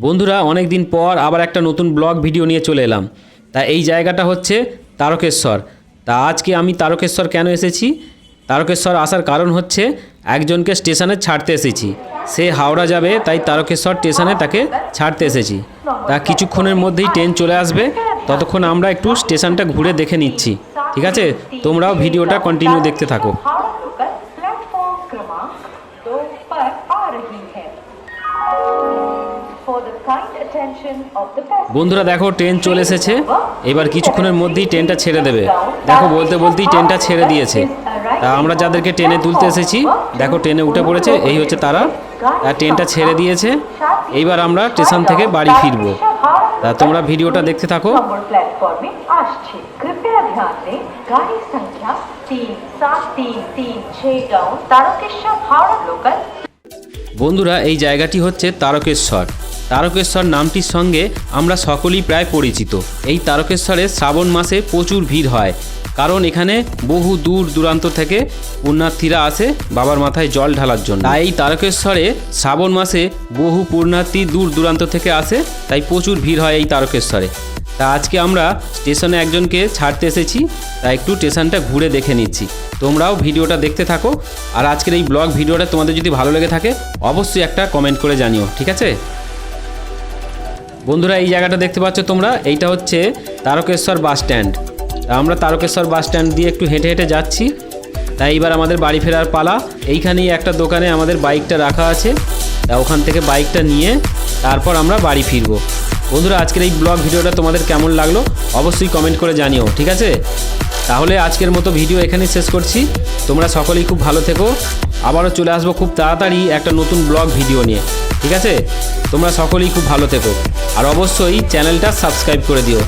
বন্ধুরা অনেক দিন পর আবার একটা নতুন ব্লগ ভিডিও নিয়ে চলে এলাম। তা এই জায়গাটা হচ্ছে তারকেশ্বর। তা আজকে আমি তারকেশ্বর কেন এসেছি, তারকেশ্বর আসার কারণ হচ্ছে একজনকে স্টেশনে ছাড়তে এসেছি। সে হাওড়া যাবে, তাই তারকেশ্বর স্টেশনে তাকে ছাড়তে এসেছি। তা কিছুক্ষণের মধ্যেই ট্রেন চলে আসবে, ততক্ষণ আমরা একটু স্টেশনটা ঘুরে দেখে নিচ্ছি। ঠিক আছে, তোমরাও ভিডিওটা কন্টিনিউ দেখতে থাকো। বন্ধুরা দেখো ট্রেন চলে এসেছে, এবার কিছুক্ষণের মধ্যেই ট্রেনটা ছেড়ে দেবে। দেখো বলতে বলতেই ট্রেনটা ছেড়ে দিয়েছে। তা আমরা যাদেরকে ট্রেনে তুলতে এসেছি দেখো ট্রেনে উঠে পড়েছে, এই হচ্ছে তারা। ট্রেনটা ছেড়ে দিয়েছে, এইবার আমরা স্টেশন থেকে বাড়ি ফিরবো। তা তোমরা ভিডিওটা দেখতে থাকো। বন্ধুরা এই জায়গাটি হচ্ছে তারকেশ্বর। তারকেশ্বর নামটির সঙ্গে আমরা সকলেই প্রায় পরিচিত। এই তারকেশ্বরে শ্রাবণ মাসে প্রচুর ভিড় হয়, কারণ এখানে বহু দূর দূরান্ত থেকে পুণ্যার্থীরা আসে বাবার মাথায় জল ঢালার জন্য। তাই এই তারকেশ্বরে শ্রাবণ মাসে বহু পুণ্যার্থী দূর দূরান্ত থেকে আসে, তাই প্রচুর ভিড় হয় এই তারকেশ্বরে। তা আজকে আমরা স্টেশনে একজনকে ছাড়তে এসেছি, তাই একটু স্টেশনটা ঘুরে দেখে নিচ্ছি। তোমরাও ভিডিওটা দেখতে থাকো। আর আজকের এই ব্লগ ভিডিওটা তোমাদের যদি ভালো লেগে থাকে অবশ্যই একটা কমেন্ট করে জানিও, ঠিক আছে? বন্ধুরা এই জায়গাটা দেখতে পাচ্ছ তোমরা, এইটা হচ্ছে তারকেশ্বর বাস স্ট্যান্ড। আমরা তারকেশ্বর বাস স্ট্যান্ড দিয়ে একটু হেঁটে হেঁটে যাচ্ছি। তাই এবার আমাদের বাড়ি ফেরার পালা। এইখানেই একটা দোকানে আমাদের বাইকটা রাখা আছে, তা ওখান থেকে বাইকটা নিয়ে তারপর আমরা বাড়ি ফিরবো। বন্ধুরা আজকের এই ব্লগ ভিডিওটা তোমাদের কেমন লাগলো অবশ্যই কমেন্ট করে জানিও, ঠিক আছে? তাহলে আজকের মতো ভিডিও এখানেই শেষ করছি। তোমরা সকলেই খুব ভালো থেকো। আবারও চলে আসবো খুব তাড়াতাড়ি একটা নতুন ব্লগ ভিডিও নিয়ে, ঠিক আছে? তোমরা সকলেই খুব ভালো থেকো, আর অবশ্যই চ্যানেলটা সাবস্ক্রাইব করে দিও।